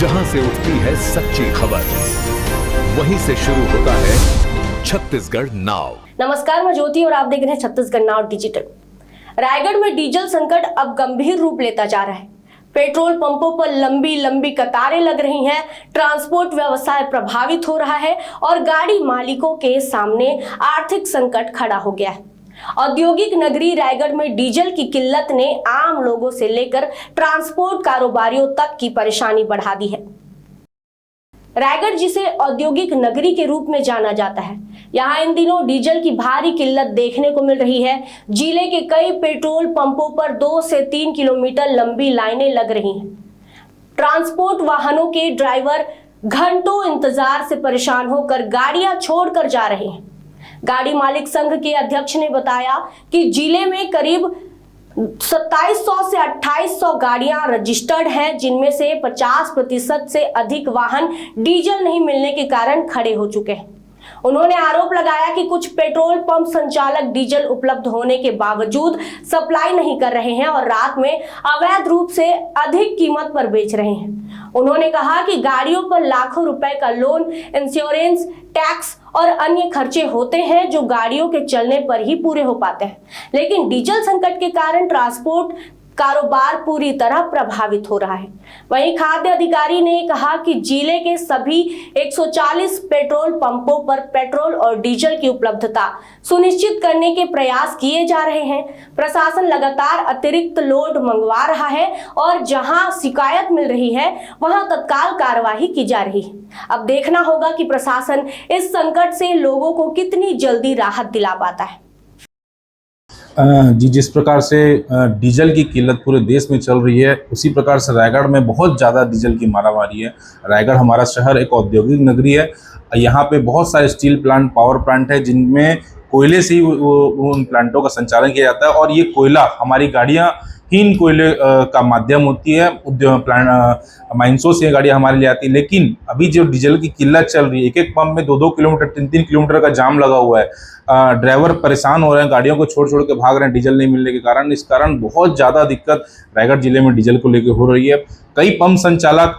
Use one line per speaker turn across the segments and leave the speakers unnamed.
जहां से उठती है सच्ची खबर, वहीं से शुरू होता है छत्तीसगढ़ नाउ।
नमस्कार, मैं ज्योति और आप देख रहे हैं छत्तीसगढ़ नाउ डिजिटल। रायगढ़ में डीजल संकट अब गंभीर रूप लेता जा रहा है। पेट्रोल पंपों पर लंबी लंबी कतारें लग रही हैं, ट्रांसपोर्ट व्यवसाय प्रभावित हो रहा है और गाड़ी मालिकों के सामने आर्थिक संकट खड़ा हो गया है। औद्योगिक नगरी रायगढ़ में डीजल की किल्लत ने आम लोगों से लेकर ट्रांसपोर्ट कारोबारियों तक की परेशानी बढ़ा दी है। रायगढ़ जिसे औद्योगिक नगरी के रूप में जाना जाता है, यहाँ इन दिनों डीजल की भारी किल्लत देखने को मिल रही है। जिले के कई पेट्रोल पंपों पर 2 से 3 किलोमीटर लंबी लाइनें लग रही हैं। ट्रांसपोर्ट वाहनों के ड्राइवर घंटों इंतजार से परेशान होकर गाड़ियां छोड़कर जा रहे हैं। गाड़ी मालिक संघ के अध्यक्ष ने बताया कि जिले में करीब 2700 से 2800 गाड़ियां रजिस्टर्ड हैं, जिनमें से 50% से अधिक वाहन डीजल नहीं मिलने के कारण खड़े हो चुके हैं। उन्होंने आरोप लगाया कि कुछ पेट्रोल पंप संचालक डीजल उपलब्ध होने के बावजूद सप्लाई नहीं कर रहे हैं और रात में अवैध रूप से अधिक कीमत पर बेच रहे हैं। उन्होंने कहा कि गाड़ियों पर लाखों रुपए का लोन, इंश्योरेंस, टैक्स और अन्य खर्चे होते हैं जो गाड़ियों के चलने पर ही पूरे हो पाते हैं, लेकिन डीजल संकट के कारण ट्रांसपोर्ट कारोबार पूरी तरह प्रभावित हो रहा है। वहीं खाद्य अधिकारी ने कहा कि जिले के सभी 140 पेट्रोल पंपों पर पेट्रोल और डीजल की उपलब्धता सुनिश्चित करने के प्रयास किए जा रहे हैं। प्रशासन लगातार अतिरिक्त लोड मंगवा रहा है और जहां शिकायत मिल रही है वहां तत्काल कार्रवाई की जा रही है। अब देखना होगा कि प्रशासन इस संकट से लोगों को कितनी जल्दी राहत दिला पाता है।
जी, जिस प्रकार से डीजल की किल्लत पूरे देश में चल रही है, उसी प्रकार से रायगढ़ में बहुत ज़्यादा डीजल की मारामारी है। रायगढ़ हमारा शहर एक औद्योगिक नगरी है। यहाँ पे बहुत सारे स्टील प्लांट, पावर प्लांट है, जिनमें कोयले से ही उन प्लांटों का संचालन किया जाता है और ये कोयला हमारी गाड़ियाँ ही इन कोयले का माध्यम होती है। उद्योग प्लांट माइंसों से गाड़ियाँ हमारे लिए आती है। लेकिन अभी जो डीजल की किल्लत चल रही है, एक एक पंप में 2-2 किलोमीटर, 3-3 किलोमीटर का जाम लगा हुआ है। ड्राइवर परेशान हो रहे हैं, गाड़ियों को छोड़ छोड़ के भाग रहे हैं डीजल नहीं मिलने के कारण। इस कारण बहुत ज़्यादा दिक्कत रायगढ़ जिले में डीजल को लेकर हो रही है। कई पंप संचालक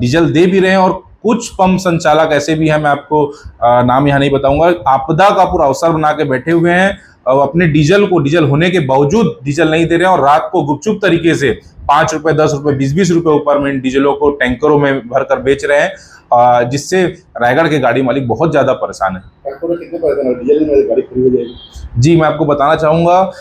डीजल दे भी रहे हैं और कुछ पंप संचालक ऐसे भी हैं, मैं आपको नाम यहाँ नहीं बताऊंगा, आपदा का पूरा अवसर बना के बैठे हुए हैं और अपने डीजल को, डीजल होने के बावजूद डीजल नहीं दे रहे हैं और रात को गुपचुप तरीके से 5 रुपए, 10 रुपए, 20-20 रुपए ऊपर में इन डीजलों को टैंकरों में भरकर बेच रहे हैं, जिससे रायगढ़ के गाड़ी मालिक बहुत ज्यादा परेशान है। जी, मैं आपको बताना चाहूंगा,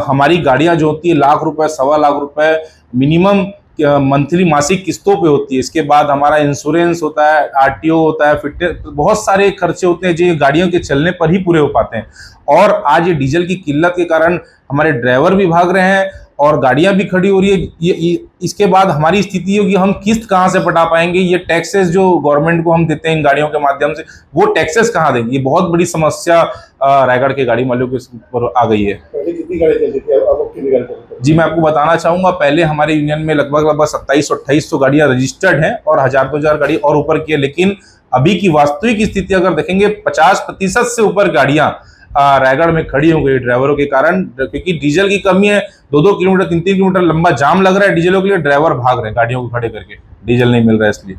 हमारी गाड़ियां जो होती है लाख रुपए, 1.25 लाख रुपए मिनिमम मंथली मासिक किस्तों पे होती है। इसके बाद हमारा इंश्योरेंस होता है, आरटीओ होता है, फिटनेस, बहुत सारे खर्चे होते हैं जो गाड़ियों के चलने पर ही पूरे हो पाते हैं। और आज ये डीजल की किल्लत के कारण हमारे ड्राइवर भी भाग रहे हैं और गाड़ियां भी खड़ी हो रही है। ये इसके बाद हमारी स्थिति होगी, हम किस्त कहाँ से पटा पाएंगे? ये टैक्सेस जो गवर्नमेंट को हम देते हैं इन गाड़ियों के माध्यम से, वो टैक्सेस कहाँ देंगे? ये बहुत बड़ी समस्या रायगढ़ के गाड़ी मालिकों के ऊपर आ गई है।
पहले कितनी गाड़ी चलती थी, अब कितनी गाड़ी चलती है?
जी, मैं आपको बताना चाहूंगा, पहले हमारे यूनियन में लगभग 2700-2800 गाड़ियां रजिस्टर्ड हैं और 1000-2000 गाड़ी और ऊपर की है। लेकिन अभी की वास्तविक स्थिति अगर देखेंगे, 50% से ऊपर गाड़ियां रायगढ़ में खड़ी हो गई ड्राइवरों के कारण, क्योंकि डीजल की कमी है। 2-2 किलोमीटर, 3-3 किलोमीटर लंबा जाम लग रहा है डीजलों के लिए, ड्राइवर भाग रहे हैं गाड़ियों को खड़े करके, डीजल नहीं मिल रहा है इसलिए।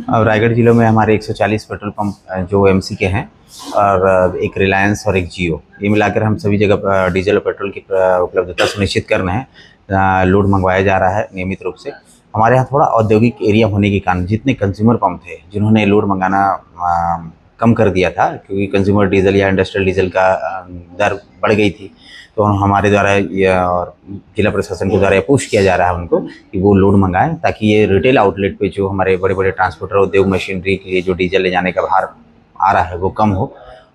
अब रायगढ़ जिले में हमारे 140 पेट्रोल पंप जो एमसी के हैं और एक रिलायंस और एक जियो, ये मिलाकर हम सभी जगह डीजल और पेट्रोल की उपलब्धता सुनिश्चित कर रहे हैं। लोड मंगवाया जा रहा है नियमित रूप से। हमारे यहाँ थोड़ा औद्योगिक एरिया होने के कारण जितने कंज्यूमर पंप थे जिन्होंने लोड मंगाना कम कर दिया था, क्योंकि कंज्यूमर डीजल या इंडस्ट्रियल डीजल का दर बढ़ गई थी, तो हमारे द्वारा और जिला प्रशासन के द्वारा पुश किया जा रहा है उनको कि वो लोड मंगाएं, ताकि ये रिटेल आउटलेट पे जो हमारे बड़े बड़े ट्रांसपोर्टर, उद्योग, मशीनरी के लिए जो डीजल ले जाने का भार आ रहा है वो कम हो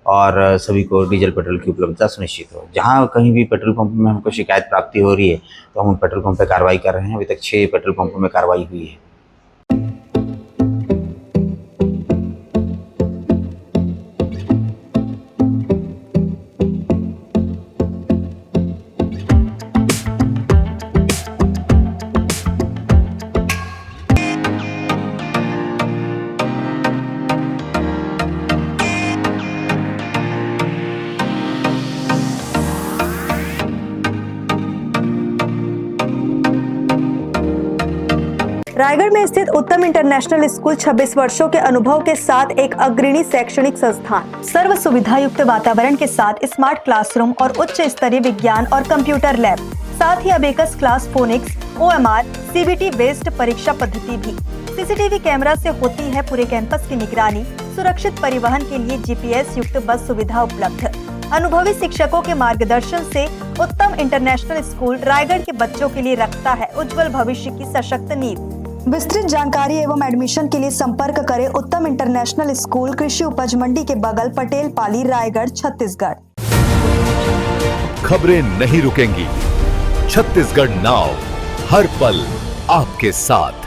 और सभी को डीजल पेट्रोल की उपलब्धता सुनिश्चित हो। जहाँ कहीं भी पेट्रोल पंप में हमको शिकायत प्राप्ति हो रही है तो हम उन पेट्रोल पंप पर कार्रवाई कर रहे हैं। अभी तक 6 पेट्रोल पंपों में कार्रवाई हुई है।
रायगढ़ में स्थित उत्तम इंटरनेशनल स्कूल 26 वर्षों के अनुभव के साथ एक अग्रणी शैक्षणिक संस्थान, सर्व सुविधा युक्त वातावरण के साथ स्मार्ट क्लासरूम और उच्च स्तरीय विज्ञान और कंप्यूटर लैब, साथ ही abacus class, phonics, OMR, CBT based परीक्षा पद्धति भी। CCTV कैमरा से होती है पूरे कैंपस की निगरानी। सुरक्षित परिवहन के लिए GPS युक्त बस सुविधा उपलब्ध। अनुभवी शिक्षकों के मार्गदर्शन से उत्तम इंटरनेशनल स्कूल रायगढ़ के बच्चों के लिए रखता है उज्जवल भविष्य की सशक्त नींव। विस्तृत जानकारी एवं एडमिशन के लिए संपर्क करें उत्तम इंटरनेशनल स्कूल, कृषि उपज मंडी के बगल, पटेल पाली, रायगढ़, छत्तीसगढ़।
खबरें नहीं रुकेंगी। छत्तीसगढ़ नाउ हर पल आपके साथ।